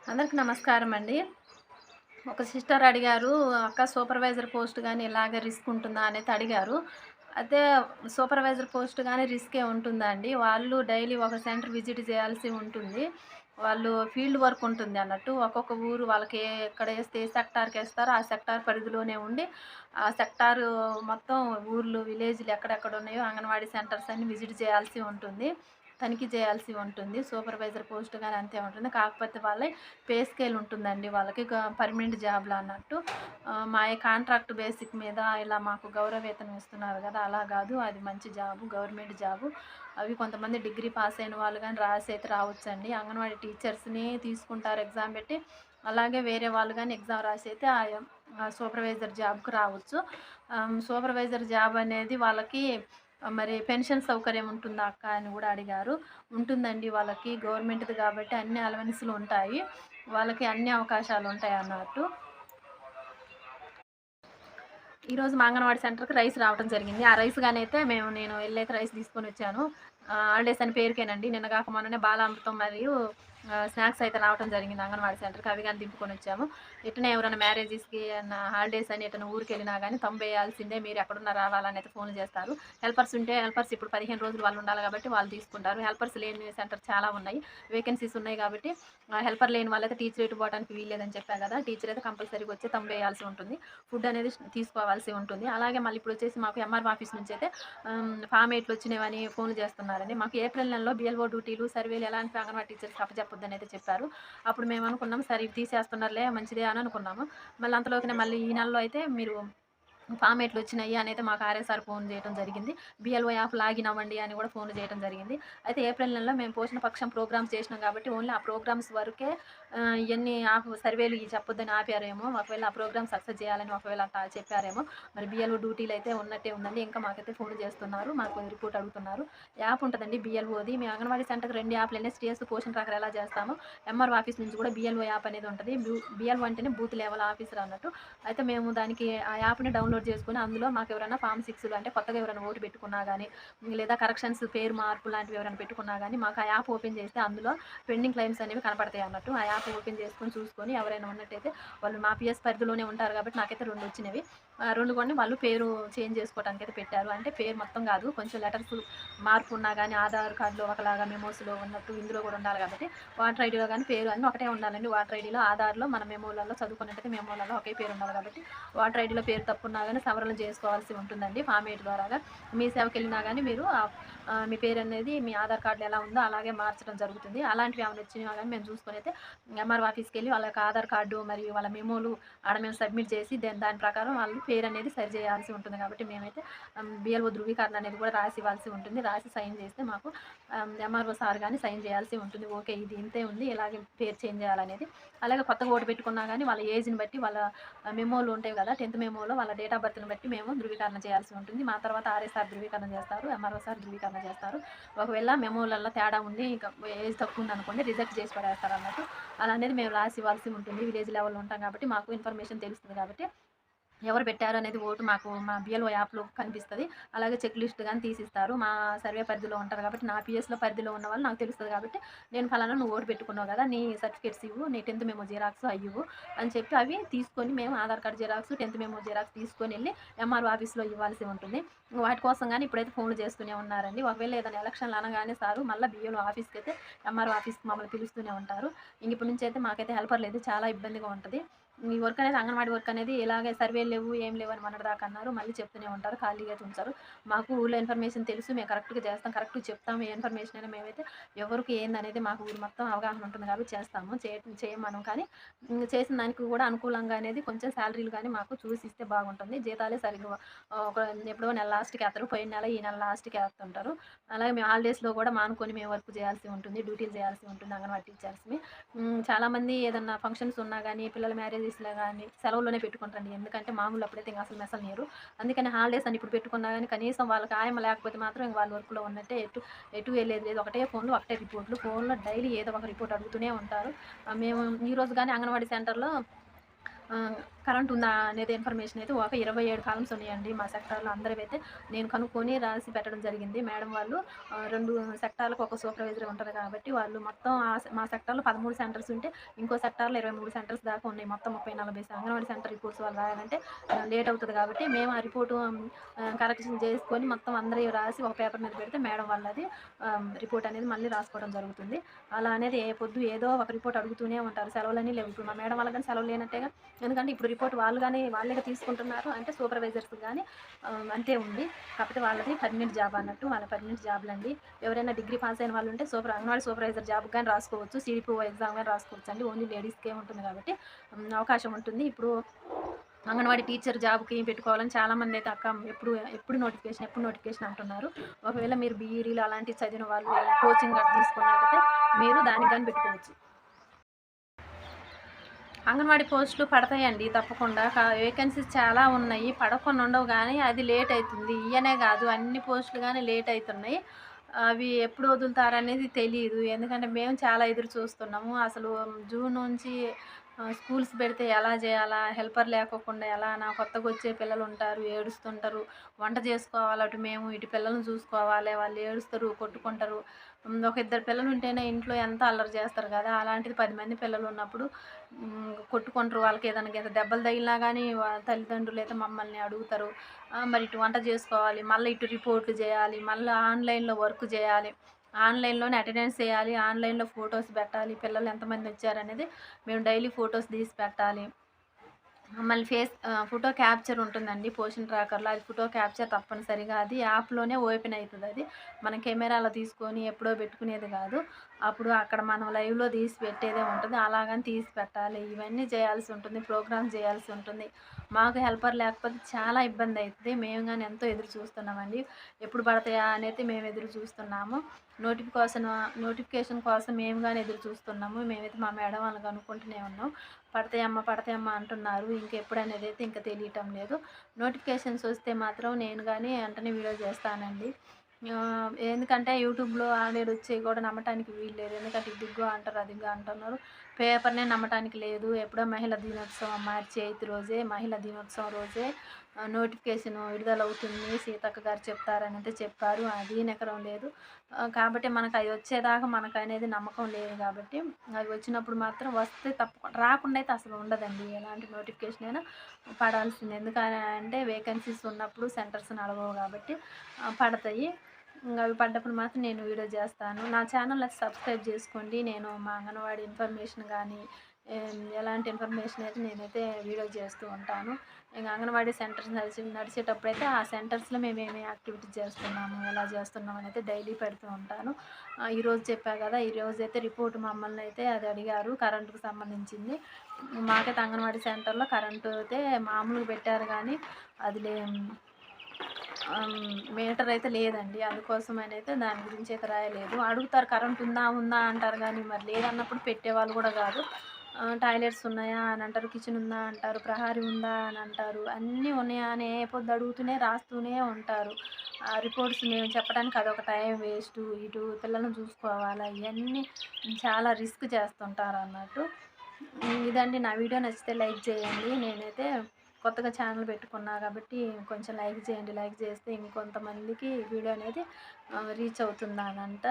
అందరికి నమస్కారం అండి. ఒక సిస్టర్ అడిగారు, "అక్క సూపర్వైజర్ పోస్ట్ గాని ఇలాగ రిస్క్ ఉంటుందా?" అనేది అడిగారు. అయితే సూపర్వైజర్ పోస్ట్ గాని రిస్కే ఉంటుందా అండి? వాళ్ళు డైలీ ఒక సెంటర్ విజిట్ చేయాల్సి ఉంటుంది. వాళ్ళు ఫీల్డ్ వర్క్ ఉంటుంది అన్నట్టు. ఒక్కొక్క ఊరు వాళ్ళకి ఎక్కడేస్తే ఏ సెక్టార్‌కేస్తారో ఆ సెక్టార్ పరిధిలోనే ఉండి, ఆ సెక్టారు మొత్తం ఊర్లు, విలేజ్‌లు ఎక్కడెక్కడ ఉన్నాయో అంగన్వాడీ సెంటర్స్ అన్ని విజిట్ చేయాల్సి ఉంటుంది. తనిఖీ చేయాల్సి ఉంటుంది. సూపర్వైజర్ పోస్ట్ గాని అంతే ఉంటుంది. కాకపోతే వాళ్ళయి పే స్కేల్ ఉంటుందండి వాళ్ళకి. పర్మనెంట్ జాబ్‌లా అన్నట్టు. మాయి కాంట్రాక్ట్ బేసిక్ మీద ఇలా మాకు గౌరవ వేతనం ఇస్తున్నారు గదా! అలా గాదు. అది మంచి జాబు. Government job. అవి కొంతమంది డిగ్రీ పాస్ అయిన వాళ్ళు గాని రాసైతే రావచ్చండి. అంగన్వాడీ టీచర్స్‌ని తీసుకుంటారు ఎగ్జామ్ బెట్టి. అలాగే వేరే వాళ్ళు గాని ఎగ్జామ్ రాసైతే సూపర్వైజర్ జాబ్‌కి రావచ్చు. సూపర్వైజర్ జాబ్ అనేది వాళ్ళకి మరి పెన్షన్ సౌకర్యం ఉంటుందా అక్క అని గూడా అడిగారు. ఉంటుందండి వాళ్ళకి. గవర్నమెంట్‌ది గాబట్టి అన్ని అలవెన్స్‌లు ఉంటాయి. వాళ్ళకి అన్ని అవకాశాలుంటాయన్నట్టు. ఈరోజు మా అంగన్వాడీ సెంటర్‌కి రైస్ రావటం జరిగింది. ఆ రైస్ గానైతే నేను ఎళ్ళైతే రైస్ తీసుకొనొచ్చాను. హాలిడేస్ అని పేరుకేనండి. నిన్న గాక మొన్ననే బాలామృతం మరియు స్నాక్స్ అయితే రావటం జరిగింది అంగన్వాడీ సెంటర్‌కి. అవి గాని దింపుకొనొచ్చాము. ఇట్టనే ఎవరైనా మ్యారేజెస్‌కి ఏమన్నా హాలిడేస్ అని ఎటన్నా ఊరికెళ్ళినా గానీ తంబేయాల్సిందే. మీరు ఎక్కడున్నా రావాలని అయితే ఫోన్లు చేస్తారు. హెల్పర్స్ ఉంటే హెల్పర్స్ ఇప్పుడు 15 రోజులు వాళ్ళు ఉండాలి గాబట్టి వాళ్ళు తీసుకుంటారు. హెల్పర్స్ లేని సెంటర్ చాలా ఉన్నాయి. వేకెన్సీస్ ఉన్నాయి గాబట్టి హెల్పర్ లేని వాళ్ళైతే టీచర్ ఎటు పోవడానికి వీల్లేదని చెప్పా గదా! టీచర్ అయితే కంపల్సరీగా వచ్చి తంబేయాల్సి ఉంటుంది. ఫుడ్ అనేది తీసుకోవాల్సి ఉంటుంది. అలాగే మళ్ళీ ఇప్పుడొచ్చేసి మాకు ఎంఆర్‌ఓ ఆఫీస్ నుంచయితే ఫామ్ 8లు వచ్చినవని ఫోన్లు చేస్తున్నారండి. మాకు ఏప్రిల్ నెలలో బిఎల్ఓ డ్యూటీలు, సర్వేలు ఎలాంటివి అంగన్వాడీ టీచర్స్‌కి అప్పచెప్పొద్దనైతే చెప్పారు. అప్పుడు మేమనుకున్నాం సరే ఇవి తీసేస్తున్నారులే మంచిదే అని అనుకున్నాము. మళ్ళీ అంతలోకినే మళ్ళీ ఈ నెలలో అయితే మీరు ఫామ్ ఎట్లొచ్చినాయి అనైతే మాకు ఆర్ఐ సార్ ఫోన్ చేయటం జరిగింది. బిఎల్ఓ యాప్ లాగిన్ అవ్వండి అని కూడా ఫోన్లు చేయటం జరిగింది. అయితే ఏప్రిల్ నెలలో మేము పోషణ పక్షం ప్రోగ్రామ్స్ చేసినాం కాబట్టి ఓన్లీ ఆ ప్రోగ్రామ్స్ వరకే ఇయన్నీ సర్వేలు ఇయి చెప్పొద్దని ఆపారేమో! ఒకవేళ ఆ ప్రోగ్రామ్ సక్సెస్ చేయాలని ఒకవేళ అట్లా చెప్పారేమో! మరి బిఎల్ఓ డ్యూటీలయితే ఉన్నట్టే ఉందండి. ఇంకా మాకైతే ఫోన్లు చేస్తున్నారు. మాకు రిపోర్ట్ అడుగుతున్నారు. యాప్ ఉంటదండి బిఎల్ఓది. మేము అంగన్వాడీ సెంటర్‌కి 2 యాప్‌లు ఎన్ఎస్‌టీఎస్, పోషణ ట్రాకర్ ఎలా చేస్తామో ఎంఆర్‌ఓ ఆఫీస్ నుంచి కూడా బిఎల్ఓ యాప్ అనేది ఉంటది. బిఎల్ఓ అంటేనే బూత్ లెవెల్ ఆఫీసర్ అన్నట్టు. అయితే మేము దానికి ఆ యాప్‌ని డౌన్‌లోడ్ చేసుకొని అందులో మాకెవరైనా ఫార్మ్ 6లు అంటే కొత్తగా ఎవరైనా ఓటు పెట్టుకున్నా గానీ, లేదా కరెక్షన్స్ పేరు మార్పు లాంటివి ఎవరైనా పెట్టుకున్నా గానీ, మాకు ఆ యాప్ ఓపెన్ చేస్తే అందులో పెండింగ్ క్లెయిమ్స్ అనేవి కనపడతాయి అన్నట్టు. ఆ యాప్ ఓపెన్ చేసుకొని చూసుకొని ఎవరైనా ఉన్నట్టయితే వాళ్ళు మా పీఎస్ పరిధిలోనే ఉంటారు కాబట్టి నాకైతే 2 వచ్చినవి. 2 కూడా వాళ్ళు పేరు చేంజ్ చేసుకోవడానికైతే పెట్టారు. అంటే పేరు మొత్తం కాదు. కొంచెం లెటర్స్ మార్పు ఉన్నా గానీ ఆధార్ కార్డ్‌లో ఒకలాగా మెమోస్‌లో ఉన్నట్టు ఇందులో కూడా ఉండాలి కాబట్టి వాటర్ ఐడీలో గానీ పేరు అన్నీ ఒకటే ఉండాలండి. వాటర్ ఐడీలో, ఆధార్‌లో మన మెమోలలో చదువుకున్నట్టయితే మెమోలలో ఒకే పేరు ఉండాలి కాబట్టి వాటర్ ఐడీలో పేరు తప్పున్నా గానీ సవరణ చేసుకోవాల్సి ఉంటుందండి ఫామ్ 8 ద్వారాగా. మీ సేవకెళ్ళినా గానీ మీరు మీ పేరనేది మీ ఆధార్ కార్డ్‌లో ఎలా ఉందో అలాగే మార్చడం జరుగుతుంది. అలాంటివి ఏమైనా వచ్చినా గానీ మేము చూసుకొనైతే ఎంఆర్‌ఓ ఆఫీస్‌కెళ్ళి వాళ్ళ యొక్క ఆధార్ కార్డు మరియు వాళ్ళ మెమోలు ఆడ మేము సబ్మిట్ చేసి దాని ప్రకారం వాళ్ళు పేరనేది సరి చేయాల్సి ఉంటుంది కాబట్టి మేమైతే బిఎల్ఓ ధృవీకరణ అనేది కూడా రాసి ఇవ్వాల్సి ఉంటుంది. రాసి సైన్ చేస్తే మాకు ఎంఆర్‌ఓ సార్ గాని సైన్ చేయాల్సి ఉంటుంది. ఓకే. ఇది ఇంతే ఉంది. ఇలాగే పేరు చేంజ్ చేయాలనేది. అలాగే కొత్తగా ఓటు పెట్టుకున్నా గానీ వాళ్ళ ఏజ్‌ని బట్టి వాళ్ళ మెమోలు ఉంటాయి కదా! 10థ్ మెమోలో వాళ్ళ డేట్ ఆఫ్ బర్త్‌ని బట్టి మేము ధృవీకరణ చేయాల్సి ఉంటుంది. మా తర్వాత ఆర్‌ఐ సార్ ధృవీకరణ చేస్తారు. ఎంఆర్‌ఓ సార్ ధృవీకరణ చేస్తారు. ఒకవేళ మెమోలల్లో తేడా ఉండి ఇంకా ఏజ్ తక్కువ ఉందనుకోండి రిజెక్ట్ చేసి పడేస్తారన్నట్టు. అలా అనేది మేము రాసి ఇవ్వాల్సి ఉంటుంది. విలేజ్ లెవెల్‌లో ఉంటాం కాబట్టి మాకు ఇన్ఫర్మేషన్ తెలుస్తుంది కాబట్టి ఎవరు పెట్టారనేది ఓటు మాకు మా బిఎల్ఓ యాప్‌లో కనిపిస్తది. అలాగే చెక్ లిస్ట్ గాని తీసిస్తారు. మా సర్వే పరిధిలో ఉంటారు కాబట్టి, నా పీఎస్‌లో పరిధిలో ఉన్నవాళ్ళు నాకు తెలుస్తది కాబట్టి, నేను ఫలానా నువ్వు ఓటు పెట్టుకున్నావు గదా! నీ సర్టిఫికేట్స్ ఇవ్వు. నీ 10థ్ మెమో జిరాక్స్ అయ్యివ్వు అని చెప్పి అవి తీసుకొని మేము ఆధార్ కార్డ్ జిరాక్స్, 10థ్ మెమో జిరాక్స్ తీసుకొనెళ్ళి ఎంఆర్‌ఓ ఆఫీస్‌లో ఇవ్వాల్సి ఉంటుంది. వాటి కోసం గాని ఇప్పుడైతే ఫోన్‌లు చేస్తూనే ఉన్నారండి. ఒకవేళ ఏదైనా ఎలక్షన్‌లు అనగానే సారు మళ్ళా బిఎల్ఓ ఆఫీస్‌కైతే ఎంఆర్‌ఓ ఆఫీస్‌కి మమ్మల్ని పిలుస్తూనే ఉంటారు. ఇప్పటి నుంచైతే మాకైతే హెల్పర్ లేదు. చాలా ఇబ్బందిగా ఉంటది. ఈ వర్క్ అనేది అంగన్వాడీ వర్క్ అనేది ఇలాగే సర్వేలు లేవు, ఏం లేవు అని మొన్నటిదాకా అన్నారు. మళ్ళీ చెప్తూనే ఉంటారు. ఖాళీగా అయితే ఉంచరు. మాకు ఊర్లో ఇన్ఫర్మేషన్ తెలుసు. మేము కరెక్ట్‌గా చేస్తాం. కరెక్ట్‌గా చెప్తాము. ఏ ఇన్ఫర్మేషన్ అయినా మేమైతే ఎవరికి ఏందనేది మాకు ఊరు మొత్తం అవగాహన ఉంటుంది కాబట్టి చేస్తాము. చేయమనం కానీ చేసిన దానికి కూడా అనుకూలంగా అనేది కొంచెం సాలరీలు గానీ మాకు చూసి ఇస్తే బాగుంటుంది. జీతాలే సరిగ్గా ఒక ఎప్పుడో నెల లాస్ట్‌కి ఏత్తరు. పోయిన నెల, ఈ నెల లాస్ట్‌కి ఏస్తుంటారు. అలాగే మేము హాలిడేస్‌లో కూడా మానుకొని మేము వర్క్ చేయాల్సి ఉంటుంది. డ్యూటీలు చేయాల్సి ఉంటుంది అంగన్వాడీ టీచర్స్‌ని. చాలామంది ఏదన్నా ఫంక్షన్స్ ఉన్నా గానీ, పిల్లల మ్యారేజెస్‌లో గానీ, సెలవుల్లోనే పెట్టుకుంటారండి. ఎందుకంటే మామూలు అప్పుడైతే ఇంక అసలు మెసలనియరు. అందుకని హాలిడేస్ అని ఇప్పుడు పెట్టుకున్నా గానీ, కనీసం వాళ్ళకి ఆయమ్మ లేకపోతే మాత్రం ఇంక వాళ్ళు వర్క్‌లో ఉన్నట్టే. ఎటు వెళ్ళేది లేదు. ఒకటే ఫోన్‌లు, ఒకటే రిపోర్ట్‌లు. ఫోన్‌లో డైలీ ఏదో ఒక రిపోర్ట్ అడుగుతూనే ఉంటారు. మేము ఈరోజు గానీ అంగన్వాడీ సెంటర్‌లో కరెంట్ ఉందా అనేది ఇన్ఫర్మేషన్ అయితే ఒక 27 కాలమ్స్ ఉన్నాయండి మా సెక్టార్‌లో అందరివైతే. నేను కనుక్కొని రాసి పెట్టడం జరిగింది. మేడం వాళ్ళు 2 సెక్టార్‌లకు ఒక సూపర్వైజర్ ఉంటారు కాబట్టి వాళ్ళు మొత్తం మా సెక్టార్‌లో 13 సెంటర్స్ ఉంటే ఇంకో సెక్టార్‌లో 23 సెంటర్స్ దాకా ఉన్నాయి. మొత్తం 30, 40 అంగన్వాడీ సెంటర్ రిపోర్ట్స్ వాళ్ళు రాయాలంటే లేట్ అవుతది కాబట్టి మేము ఆ రిపోర్టు కరెక్షన్ చేసుకొని మొత్తం అందరివి రాసి ఒక పేపర్ మీద పెడితే మేడం వాళ్ళది రిపోర్ట్ అనేది మళ్ళీ రాసుకోవడం జరుగుతుంది. అలా అనేది ఏ పొద్దు ఏదో ఒక రిపోర్ట్ అడుగుతూనే ఉంటారు. సెలవులని లేవు. ఇప్పుడు మా మేడం వాళ్ళకి గాని సెలవులు లేనట్టేగా. ఎందుకంటే ఇప్పుడు రిపోర్ట్ వాళ్ళు గాని వాళ్ళే తీసుకుంటున్నారు. అంటే సూపర్వైజర్స్ గాని అంతే ఉంది. కాకపోతే వాళ్ళది పర్మనెంట్ జాబ్ అన్నట్టు. వాళ్ళ పర్మనెంట్ జాబ్‌లండి. ఎవరైనా డిగ్రీ పాస్ అయిన వాళ్ళు ఉంటే అంగన్వాడీ సూపర్వైజర్ జాబ్‌కి గాని రాసుకోవచ్చు. సీడీపీఓ ఎగ్జామ్ గాని రాసుకోవచ్చండి. ఓన్లీ లేడీస్‌కే ఉంటుంది కాబట్టి అవకాశం ఉంటుంది. ఇప్పుడు అంగన్వాడీ టీచర్ జాబ్‌కి పెట్టుకోవాలని చాలామంది అయితే అక్క ఎప్పుడు నోటిఫికేషన్ అంటున్నారు. ఒకవేళ మీరు బీఈడీలు అలాంటివి చదివిన వాళ్ళు కోచింగ్ గట్రా తీసుకున్నట్టయితే మీరు దానికి గాని పెట్టుకోవచ్చు. అంగన్వాడీ పోస్టులు పడతాయండి తప్పకుండా. వేకెన్సీస్ చాలా ఉన్నాయి. పడకుండా ఉండవు గానీ అది లేట్ అయితుంది. ఇయనే గాదు అన్ని పోస్టులు గానీ లేట్ అయితున్నాయి. అవి ఎప్పుడు వదులుతారనేది తెలీదు. ఎందుకంటే మేము చాలా ఎదురు చూస్తున్నాము. అసలు జూన్ నుంచి స్కూల్స్ పెడితే ఎలా జేయాలా? హెల్పర్ లేకోకుండా ఎలానా? కొత్తగొచ్చే పిల్లలుంటారు, ఏడుస్తుంటారు. వంట చేసుకోవాలి అటు మేము, ఇటు పిల్లల్ని చూసుకోవాలి. వాళ్ళు ఏడుస్తారు, కొట్టుకుంటారు. ఒక ఇద్దరు పిల్లలుంటేనే ఇంట్లో ఎంత అల్లరి చేస్తారు గదా! అలాంటిది 10 మంది పిల్లలున్నప్పుడు కొట్టుకుంటారు. వాళ్ళకేదైనా దెబ్బలు తగిలినా గానీ తల్లిదండ్రులైతే మమ్మల్ని అడుగుతారు. మరి ఇటు వంట జేసుకోవాలి, మళ్ళీ ఇటు రిపోర్ట్‌లు జేయాలి, మళ్ళా ఆన్‌లైన్‌లో వర్క్ జేయాలి. ఆన్‌లైన్‌లోనే అటెండెన్స్ ఎయాలి, ఆన్‌లైన్‌లో ఫోటోస్ పెట్టాలి. పిల్లలు ఎంతమందొచ్చారనేది మేము డైలీ ఫోటోస్ తీసి పెట్టాలి. మళ్ళీ ఫోటో క్యాప్చర్ ఉంటుందండి పోషన్ ట్రాకర్‌లో. అది ఫోటో క్యాప్చర్ తప్పనిసరిగా అది యాప్‌లోనే ఓపెన్ అయితదది. మనం కెమెరాలో తీసుకొని ఎప్పుడో పెట్టుకునేది గాదు. అప్పుడు అక్కడ మనం లైవ్‌లో తీసి పెట్టేదే ఉంటది. అలాగని తీసి పెట్టాలి. ఇవన్నీ చేయాల్సి ఉంటుంది. ప్రోగ్రామ్స్ చేయాల్సి ఉంటుంది. మాకు హెల్పర్ లేకపోతే చాలా ఇబ్బందయితది. మేము గాని ఎంతో ఎదురు చూస్తున్నామండి. ఎప్పుడు పడతాయా అనేది మేము ఎదురు చూస్తున్నాము. నోటిఫికేషన్ కోసం మేము గాని ఎదురు చూస్తున్నాము. మేమైతే మా మేడం వాళ్ళని కనుక్కుంటూనే ఉన్నాం. పడతాయమ్మా అంటున్నారు. ఇంకెప్పుడనేదైతే ఇంకా తెలియటం లేదు. నోటిఫికేషన్స్ వస్తే మాత్రం నేను గాని వెంటనే వీడియో చేస్తానండి. ఎందుకంటే యూట్యూబ్‌లో ఆడేడొచ్చేయి కూడా నమ్మటానికి వీల్లేదు. ఎందుకంటే ఇదిగో అంటారు, అదిగో అంటున్నారు. పేపర్‌నే నమ్మటానికి లేదు. ఎప్పుడో మహిళా దినోత్సవం మార్చి 8 రోజే మహిళా దినోత్సవం రోజే నోటిఫికేషన్ విడుదలవుతుంది. సీతక్క గారు చెప్తారనైతే చెప్పారు. అది నెకరం లేదు. కాబట్టి మనకయి వచ్చేదాకా మనకనేది నమ్మకం లేదు గాబట్టి, అవి వచ్చినప్పుడు మాత్రం వస్తే తప్పకుండా రాకుండా అయితే అసలు ఉండదండి. ఎలాంటి నోటిఫికేషన్ అయినా పడాల్సిందే. ఎందుకనంటే వేకెన్సీస్ ఉన్నప్పుడు సెంటర్స్ నడవవు గాబట్టి పడతాయి. అవి పడ్డప్పుడు మాత్రం నేను వీడియో చేస్తాను. నా ఛానల్ అయితే సబ్స్క్రైబ్ చేసుకోండి. నేను మా అంగన్వాడీ ఇన్ఫర్మేషన్ గానీ, ఎలాంటి ఇన్ఫర్మేషన్ అయితే నేనైతే వీడియో చేస్తూ ఉంటాను. ఇంక అంగన్వాడీ సెంటర్స్ నడిచేటప్పుడైతే ఆ సెంటర్స్‌లో మేమేమి యాక్టివిటీ చేస్తున్నాము, ఎలా చేస్తున్నాం అనేది డైలీ పెడుతూ ఉంటాను. ఈరోజు చెప్పా గదా! ఈరోజైతే రిపోర్ట్ మమ్మల్ని అయితే అది అడిగారు కరెంట్‌కి సంబంధించింది. మాకైతే అంగన్వాడీ సెంటర్‌లో కరెంటు అయితే మామూలుగా పెట్టారు గానీ, అది మీటర్ అయితే లేదండి. అందుకోసమనైతే దాని గురించయితే రాయలేదు. అడుగుతారు కరెంట్ ఉందా? ఉందా? అంటారు గానీ, మరి లేదన్నప్పుడు పెట్టేవాళ్ళు గూడా గాదు. టాయిలెట్స్ ఉన్నాయా? అని అంటారు. కిచెన్ ఉందా? అంటారు. ప్రహరీ ఉందా? అని అంటారు. అన్నీ ఉన్నాయా అని ఏ పొద్దు అడుగుతూనే రాస్తూనే ఉంటారు. రిపోర్ట్స్ మేము చెప్పడానికి అదొక టైం వేస్టు. ఇటు పిల్లల్ని చూసుకోవాలా ఇయన్నీ చాలా రిస్క్ చేస్తుంటారన్నట్టు. ఇదండి నా వీడియో నచ్చితే లైక్ చేయండి. నేనైతే కొత్తగా ఛానల్ పెట్టుకున్నా కాబట్టి కొంచెం లైక్ చేయండి. లైక్ చేస్తే ఇంకొంతమందికి వీడియో అనేది రీచ్ అవుతుందనంట.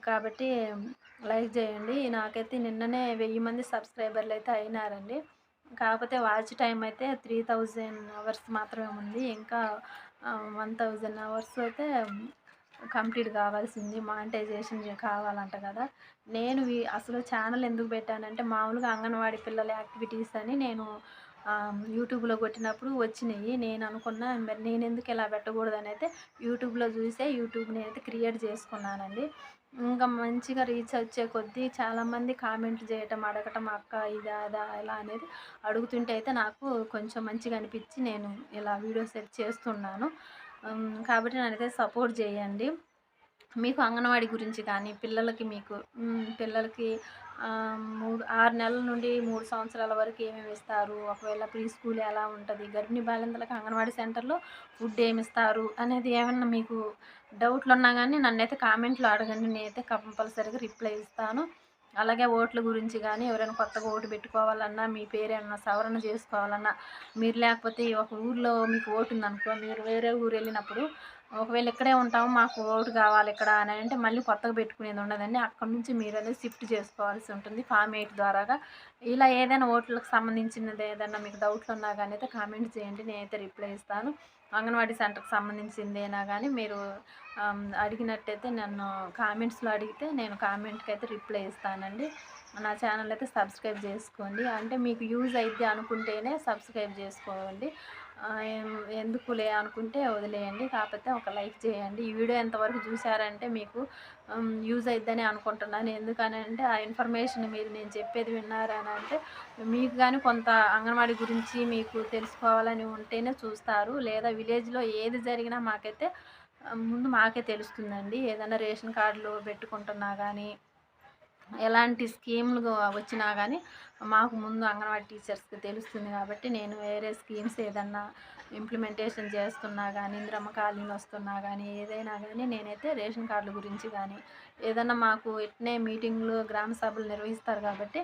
కాబట్టి లైక్ చేయండి. నాకైతే నిన్ననే 1000 మంది సబ్స్క్రైబర్లయితే అయినారండి. కాకపోతే వాచ్ టైమ్ అయితే 3000 అవర్స్ మాత్రమే ఉంది. ఇంకా 1000 అవర్స్ అయితే కంప్లీట్ కావాల్సింది. మానిటైజేషన్ కావాలంట కదా! నేను అసలు ఛానల్ ఎందుకు పెట్టానంటే మామూలుగా అంగన్వాడీ పిల్లల యాక్టివిటీస్ అని నేను యూట్యూబ్‌లో కొట్టినప్పుడు వచ్చినియి. నేను అనుకున్నా మరి నేనెందుకు ఇలా పెట్టకూడదనైతే యూట్యూబ్‌లో చూసే నేనైతే క్రియేట్ చేసుకున్నానండి. ఇంకా మంచిగా రీచ్ వచ్చే కొద్దీ చాలామంది కామెంట్లు చేయటం, అడగటం అక్క ఇదా, అదా ఎలా అనేది అడుగుతుంటే అయితే నాకు కొంచెం మంచిగా అనిపించి నేను ఇలా వీడియోస్ అయితే చేస్తున్నాను. కాబట్టి నన్నైతే సపోర్ట్ చేయండి. మీకు అంగన్వాడీ గురించి కానీ, పిల్లలకి 6 నెలల నుండి 3 సంవత్సరాల వరకు ఏమేమి ఇస్తారు? ఒకవేళ ప్రీ స్కూల్ ఎలా ఉంటది? గర్భిణీ బాలింతలకు అంగన్వాడీ సెంటర్‌లో ఫుడ్ ఏమిస్తారు? అనేది ఏమన్నా మీకు డౌట్లున్నా గానీ నన్నైతే కామెంట్‌లో అడగండి. నేనైతే కంపల్సరీగా రిప్లై ఇస్తాను. అలాగే ఓట్ల గురించి గానీ, ఎవరైనా కొత్తగా ఓటు పెట్టుకోవాలన్నా, మీ పేరేమన్నా సవరణ చేసుకోవాలన్నా, మీరు లేకపోతే ఒక ఊర్లో మీకు ఓటుందనుకో, మీరు వేరే ఊరెళ్ళినప్పుడు, ఒకవేళ ఇక్కడే ఉంటాము, మాకు ఓటు కావాలి ఇక్కడ అని అంటే, మళ్ళీ కొత్తగా పెట్టుకునేది ఉండదండి. అక్కడి నుంచి మీరనేది షిఫ్ట్ చేసుకోవాల్సి ఉంటుంది ఫామ్ 8 ద్వారాగా. ఇలా ఏదైనా ఓట్లకు సంబంధించినది ఏదన్నా మీకు డౌట్లున్నా గాని అయితే కామెంట్ చేయండి. నేనైతే రిప్లై ఇస్తాను. అంగన్వాడీ సెంటర్‌కి సంబంధించిందేనా గానీ మీరు అడిగినట్టయితే నన్ను కామెంట్స్‌లో అడిగితే నేను కామెంట్‌కైతే రిప్లై ఇస్తానండి. నా ఛానల్ అయితే సబ్స్క్రైబ్ చేసుకోండి. అంటే మీకు యూజ్ అయిద్ది అనుకుంటేనే సబ్స్క్రైబ్ చేసుకోండి. ఎందుకులే అనుకుంటే వదిలేయండి. కాకపోతే ఒక లైక్ చేయండి. ఈ వీడియో ఎంతవరకు చూసారంటే మీకు యూజ్ అయిద్దని అనుకుంటున్నాను. ఎందుకనంటే ఆ ఇన్ఫర్మేషన్ మీరు నేను చెప్పేది విన్నారనంటే మీకు గాని కొంత అంగన్వాడీ గురించి మీకు తెలుసుకోవాలని ఉంటేనే చూస్తారు. లేదా విలేజ్‌లో ఏది జరిగినా మాకైతే ముందు మాకే తెలుస్తుందండి. ఏదైనా రేషన్ కార్డులు పెట్టుకుంటున్నా గానీ, ఎలాంటి స్కీములు వచ్చినా గానీ, మాకు ముందు అంగన్వాడీ టీచర్స్‌కి తెలుస్తుంది గాబట్టి, నేను వేరే స్కీమ్స్ ఏదన్నా ఇంప్లిమెంటేషన్ చేస్తున్నా గానీ, ఇందిరమ్మ కాలనీలొస్తున్నా గానీ, ఏదైనా గానీ నేనైతే రేషన్ కార్డుల గురించి గానీ, ఏదన్నా మాకు ఇట్నే మీటింగులు, గ్రామ సభలు నిర్వహిస్తారు గాబట్టి,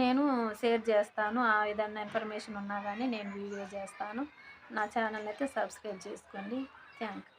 నేను షేర్ చేస్తాను. ఏదన్నా ఇన్ఫర్మేషన్ ఉన్నా గానీ నేను వీడియో చేస్తాను. నా ఛానల్ అయితే సబ్స్క్రైబ్ చేసుకోండి. Thank you.